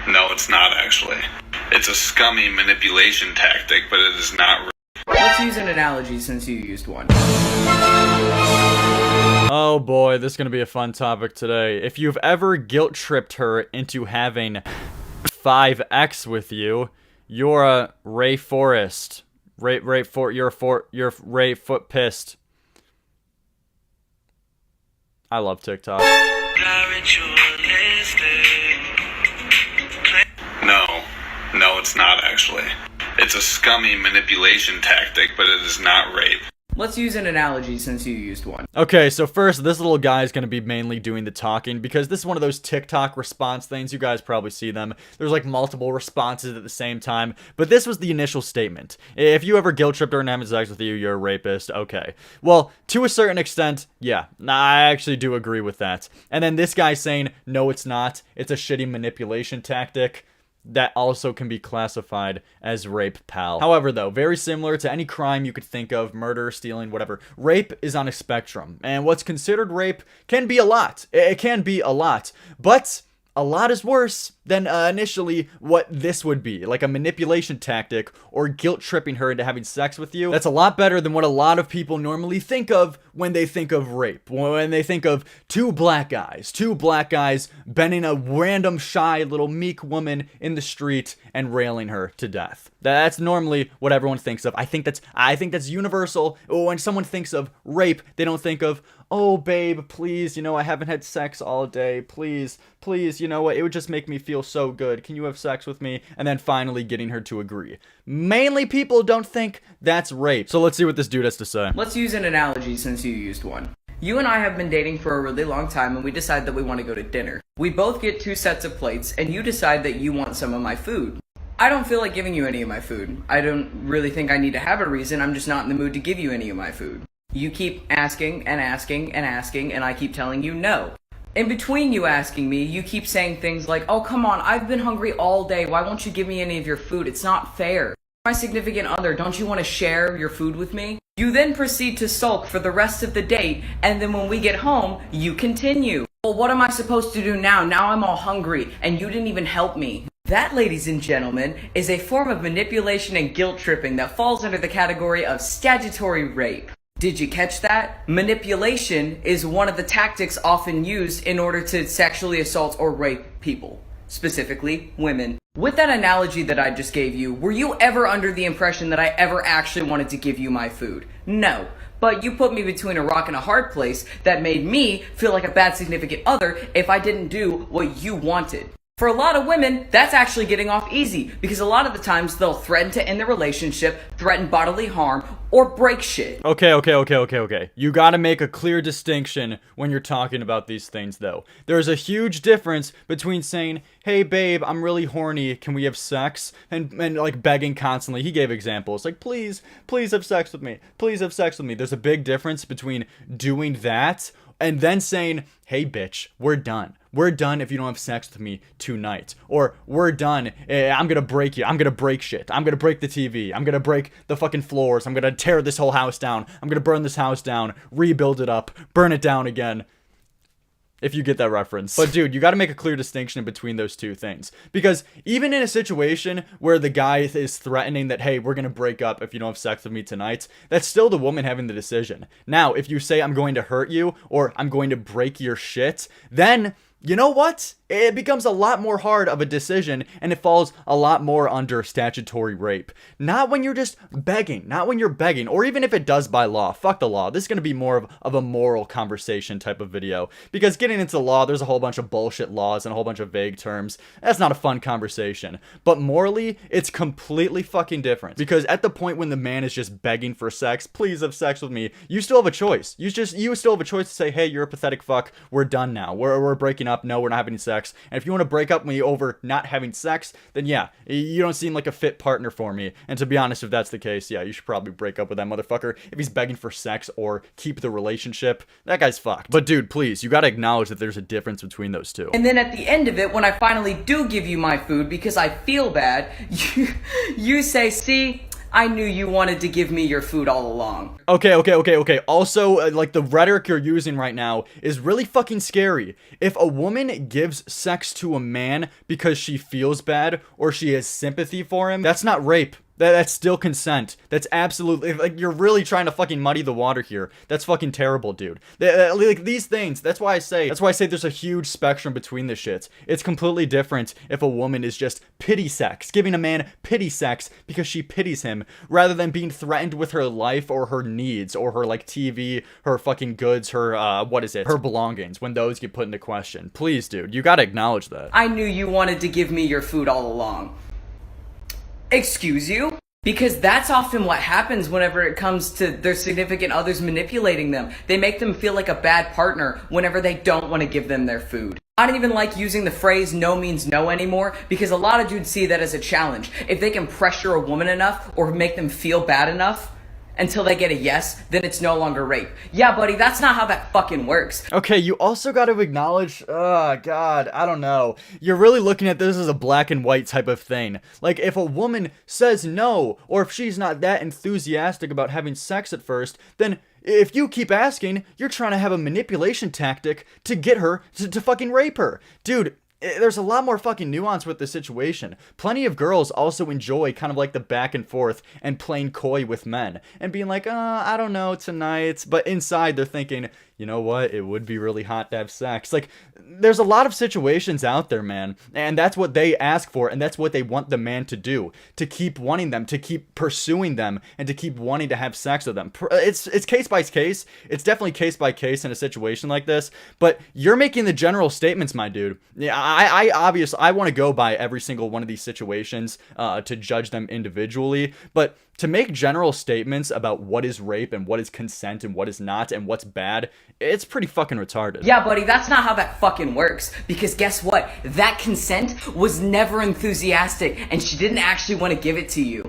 No, it's not actually. It's a scummy manipulation tactic, but it is not. Let's use an analogy since you used one. Oh boy, this is gonna be a fun topic today. If you've ever guilt-tripped her into having 5x with you, you're a Ray Forrest. You're Ray Foot Pissed. I love TikTok. No, it's not actually. It's a scummy manipulation tactic, but it is not rape. Let's use an analogy since you used one. Okay, so first, this little guy is going to be mainly doing the talking because this is one of those TikTok response things. You guys probably see them. There's like multiple responses at the same time, but this was the initial statement. If you ever guilt-tripped her and having sex with you, you're a rapist. Okay. Well, to a certain extent, yeah, I actually do agree with that. And then this guy saying, no, it's not. It's a shitty manipulation tactic. That also can be classified as rape, pal. However, though, very similar to any crime you could think of, murder, stealing, whatever, rape is on a spectrum. And what's considered rape can be a lot. It can be a lot. But a lot is worse than initially what this would be, like a manipulation tactic or guilt-tripping her into having sex with you. That's a lot better than what a lot of people normally think of when they think of rape. When they think of two black guys bending a random shy little meek woman in the street and railing her to death. That's normally what everyone thinks of. I think that's universal. When someone thinks of rape, they don't think of, oh babe, please, I haven't had sex all day. Please, you know what? It would just make me feel so good. Can you have sex with me? And then finally getting her to agree. Mainly people don't think that's rape. So let's see what this dude has to say. Let's use an analogy since you used one. You and I have been dating for a really long time and we decide that we want to go to dinner. We both get 2 sets of plates and you decide that you want some of my food. I don't feel like giving you any of my food. I don't really think I need to have a reason. I'm just not in the mood to give you any of my food. You keep asking and asking and asking and I keep telling you no. In between you asking me, you keep saying things like, oh come on, I've been hungry all day. Why won't you give me any of your food? It's not fair. My significant other, don't you want to share your food with me? You then proceed to sulk for the rest of the date, and then when we get home, you continue. Well, what am I supposed to do now? Now I'm all hungry, and you didn't even help me. That, ladies and gentlemen, is a form of manipulation and guilt tripping that falls under the category of statutory rape. Did you catch that? Manipulation is one of the tactics often used in order to sexually assault or rape people, specifically women. With that analogy that I just gave you, were you ever under the impression that I ever actually wanted to give you my food? No. But you put me between a rock and a hard place that made me feel like a bad significant other if I didn't do what you wanted. For a lot of women, that's actually getting off easy because a lot of the times they'll threaten to end the relationship, threaten bodily harm, or break shit. Okay. You gotta make a clear distinction when you're talking about these things, though. There's a huge difference between saying, hey babe, I'm really horny, can we have sex? And like begging constantly. He gave examples like, please have sex with me. Please have sex with me. There's a big difference between doing that and then saying, hey bitch, we're done. We're done if you don't have sex with me tonight. Or, we're done. I'm gonna break you. I'm gonna break shit. I'm gonna break the TV. I'm gonna break the fucking floors. I'm gonna tear this whole house down. I'm gonna burn this house down. Rebuild it up. Burn it down again. If you get that reference. But dude, you gotta make a clear distinction between those two things. Because even in a situation where the guy is threatening that, hey, we're gonna break up if you don't have sex with me tonight, that's still the woman having the decision. Now, if you say I'm going to hurt you, or I'm going to break your shit, then you know what? It becomes a lot more hard of a decision and it falls a lot more under statutory rape. Not when you're just begging, not when you're begging, or even if it does by law. Fuck the law. This is going to be more of a moral conversation type of video. Because getting into law, there's a whole bunch of bullshit laws and a whole bunch of vague terms. That's not a fun conversation. But morally, it's completely fucking different. Because at the point when the man is just begging for sex, please have sex with me, you still have a choice. You still have a choice to say, hey, you're a pathetic fuck, we're done now. We're breaking up. No, we're not having sex. And if you want to break up with me over not having sex, then yeah, you don't seem like a fit partner for me. And to be honest, if that's the case, yeah, you should probably break up with that motherfucker. If he's begging for sex or keep the relationship, that guy's fucked. But dude, please, you gotta acknowledge that there's a difference between those two. And then at the end of it, when I finally do give you my food because I feel bad, you say, see, I knew you wanted to give me your food all along. Okay. Also, like, the rhetoric you're using right now is really fucking scary. If a woman gives sex to a man because she feels bad or she has sympathy for him, that's not rape. That's still consent. That's absolutely, like, you're really trying to fucking muddy the water here. That's fucking terrible, dude. Like, these things, that's why I say there's a huge spectrum between the shits. It's completely different if a woman is just pity sex, giving a man pity sex because she pities him, rather than being threatened with her life or her needs, or her, like, TV, her fucking goods, her, her belongings, when those get put into question. Please, dude, you gotta acknowledge that. I knew you wanted to give me your food all along. Excuse you? Because that's often what happens whenever it comes to their significant others manipulating them. They make them feel like a bad partner whenever they don't want to give them their food. I don't even like using the phrase no means no anymore, because a lot of dudes see that as a challenge. If they can pressure a woman enough or make them feel bad enough until they get a yes, then it's no longer rape. Yeah, buddy, that's not how that fucking works. Okay, you also got to acknowledge, oh god, I don't know. You're really looking at this as a black and white type of thing. Like, if a woman says no, or if she's not that enthusiastic about having sex at first, then if you keep asking, you're trying to have a manipulation tactic to get her to fucking rape her. Dude, there's a lot more fucking nuance with the situation. Plenty of girls also enjoy kind of like the back and forth and playing coy with men and being like, I don't know, tonight. But inside they're thinking, you know what? It would be really hot to have sex. Like, there's a lot of situations out there, man. And that's what they ask for. And that's what they want the man to do. To keep wanting them, to keep pursuing them, and to keep wanting to have sex with them. It's case by case. It's definitely case by case in a situation like this. But you're making the general statements, my dude. Yeah, I obviously, I want to go by every single one of these situations to judge them individually. But to make general statements about what is rape and what is consent and what is not and what's bad, it's pretty fucking retarded. Yeah, buddy, that's not how that fucking works. Because guess what? That consent was never enthusiastic, and she didn't actually want to give it to you.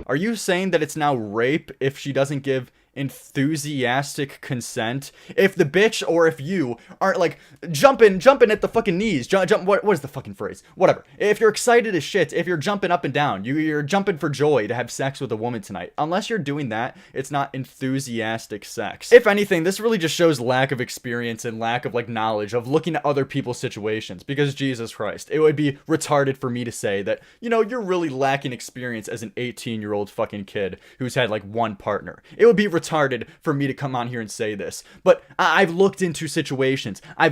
Are you saying that it's now rape if she doesn't give enthusiastic consent? If the bitch or if you aren't like jumping at the fucking knees, jump what is the fucking phrase, whatever, if you're excited as shit, if you're jumping up and down, you're jumping for joy to have sex with a woman tonight, unless you're doing that, it's not enthusiastic sex. If anything, this really just shows lack of experience and lack of, like, knowledge of looking at other people's situations, because Jesus Christ, it would be retarded for me to say that, you know, you're really lacking experience as an 18-year-old fucking kid who's had like one partner. It would be retarded for me to come on here and say this, but I've looked into situations. I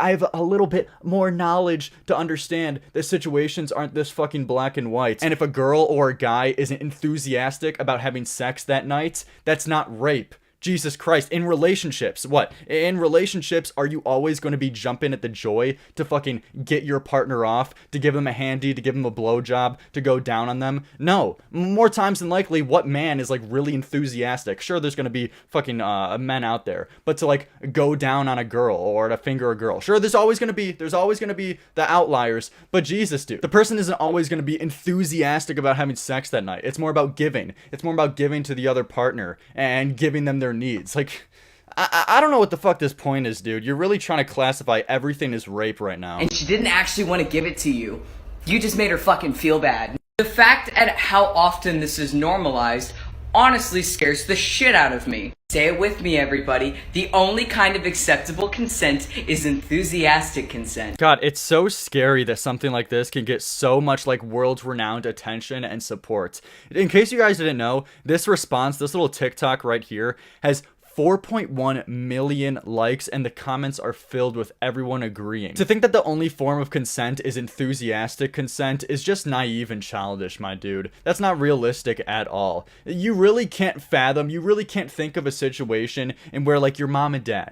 have a little bit more knowledge to understand that situations aren't this fucking black and white. And if a girl or a guy isn't enthusiastic about having sex that night, that's not rape. Jesus Christ. In relationships, what? In relationships, are you always going to be jumping at the joy to fucking get your partner off, to give them a handy, to give them a blowjob, to go down on them? No. More times than likely, what man is like really enthusiastic? Sure, there's going to be fucking men out there, but to like go down on a girl or to finger a girl, sure, there's always going to be the outliers, but Jesus, dude, the person isn't always going to be enthusiastic about having sex that night. It's more about giving. It's more about giving to the other partner and giving them their needs. Like, I don't know what the fuck this point is, dude. You're really trying to classify everything as rape right now. And she didn't actually want to give it to you. You just made her fucking feel bad. The fact at how often this is normalized honestly scares the shit out of me. Say it with me, everybody. The only kind of acceptable consent is enthusiastic consent. God, it's so scary that something like this can get so much like world-renowned attention and support. In case you guys didn't know, this response, this little TikTok right here, has 4.1 million likes, and the comments are filled with everyone agreeing. To think that the only form of consent is enthusiastic consent is just naive and childish, my dude. That's not realistic at all. You really can't fathom, you really can't think of a situation in where like your mom and dad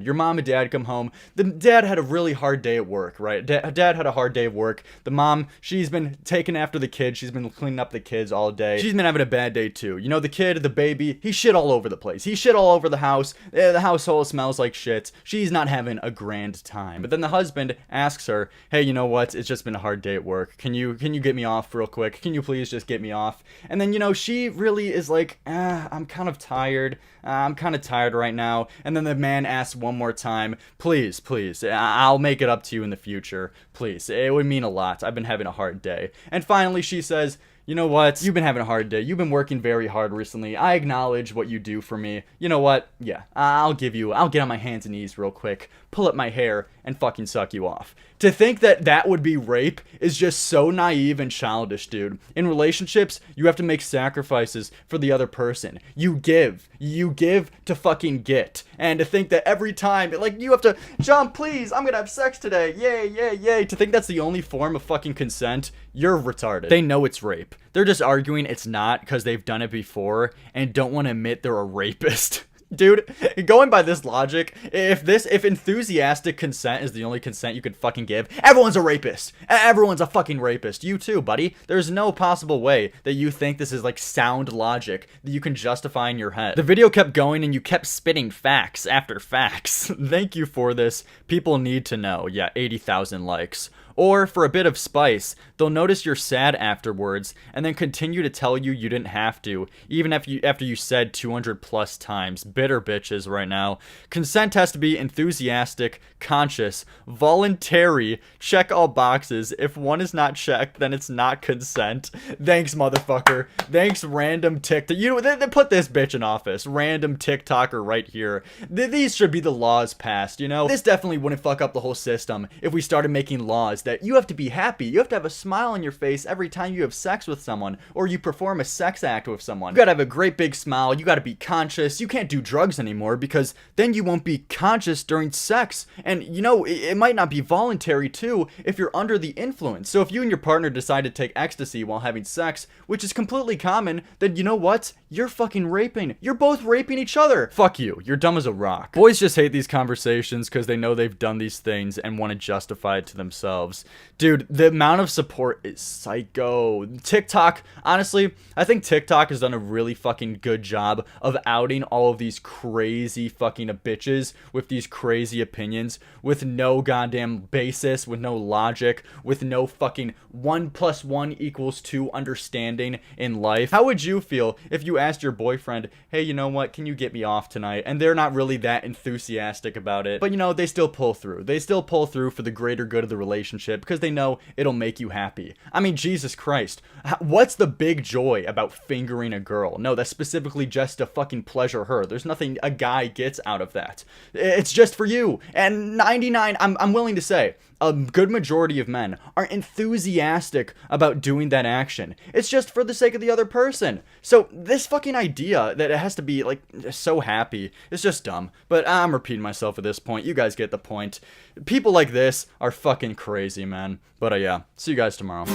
come home. The dad had a really hard day at work, right? Dad had a hard day at work. The mom, she's been taking after the kids. She's been cleaning up the kids all day. She's been having a bad day too. You know, the kid, the baby, he shit all over the place. He shit all over the house. The household smells like shit. She's not having a grand time. But then the husband asks her, hey, you know what? It's just been a hard day at work. Can you get me off real quick? Can you please just get me off? And then, you know, she really is like, I'm kind of tired. I'm kind of tired right now. And then the man asks one more time, please, I'll make it up to you in the future. Please, it would mean a lot. I've been having a hard day. And finally she says, you know what? You've been having a hard day. You've been working very hard recently. I acknowledge what you do for me. You know what? Yeah, I'll get on my hands and knees real quick, pull up my hair, and fucking suck you off. To think that that would be rape is just so naive and childish, dude. In relationships, you have to make sacrifices for the other person. You give to fucking get. And to think that every time, like, you have to, John, please, I'm gonna have sex today, yay, yay, yay. To think that's the only form of fucking consent, you're retarded. They know it's rape. They're just arguing it's not because they've done it before and don't want to admit they're a rapist. Dude, going by this logic, if enthusiastic consent is the only consent you could fucking give, everyone's a rapist. Everyone's a fucking rapist. You too, buddy. There's no possible way that you think this is like sound logic that you can justify in your head. The video kept going and you kept spitting facts after facts. Thank you for this. People need to know. Yeah, 80,000 likes. Or, for a bit of spice, they'll notice you're sad afterwards and then continue to tell you you didn't have to, even after you said 200 plus times. Bitter bitches right now. Consent has to be enthusiastic, conscious, voluntary, check all boxes. If one is not checked, then it's not consent. Thanks, motherfucker. Thanks, random TikTok. They put this bitch in office. Random TikToker right here. These should be the laws passed, you know? This definitely wouldn't fuck up the whole system if we started making laws that you have to be happy. You have to have a smile on your face every time you have sex with someone or you perform a sex act with someone. You gotta have a great big smile. You gotta be conscious. You can't do drugs anymore because then you won't be conscious during sex. And you know, it might not be voluntary too if you're under the influence. So if you and your partner decide to take ecstasy while having sex, which is completely common, then you know what? You're fucking raping. You're both raping each other. Fuck you. You're dumb as a rock. Boys just hate these conversations because they know they've done these things and want to justify it to themselves. Dude, the amount of support is psycho. TikTok, honestly, I think TikTok has done a really fucking good job of outing all of these crazy fucking bitches with these crazy opinions with no goddamn basis, with no logic, with no fucking 1 + 1 = 2 understanding in life. How would you feel if you asked your boyfriend, hey, you know what, can you get me off tonight? And they're not really that enthusiastic about it, but you know, they still pull through. They still pull through for the greater good of the relationship because they know it'll make you happy. I mean, Jesus Christ. What's the big joy about fingering a girl? No, that's specifically just to fucking pleasure her. There's nothing a guy gets out of that. It's just for you. And 99, I'm willing to say, a good majority of men are enthusiastic about doing that action. It's just for the sake of the other person. So this fucking idea that it has to be like so happy is just dumb. But I'm repeating myself at this point. You guys get the point. People like this are fucking crazy, man. But yeah, see you guys tomorrow.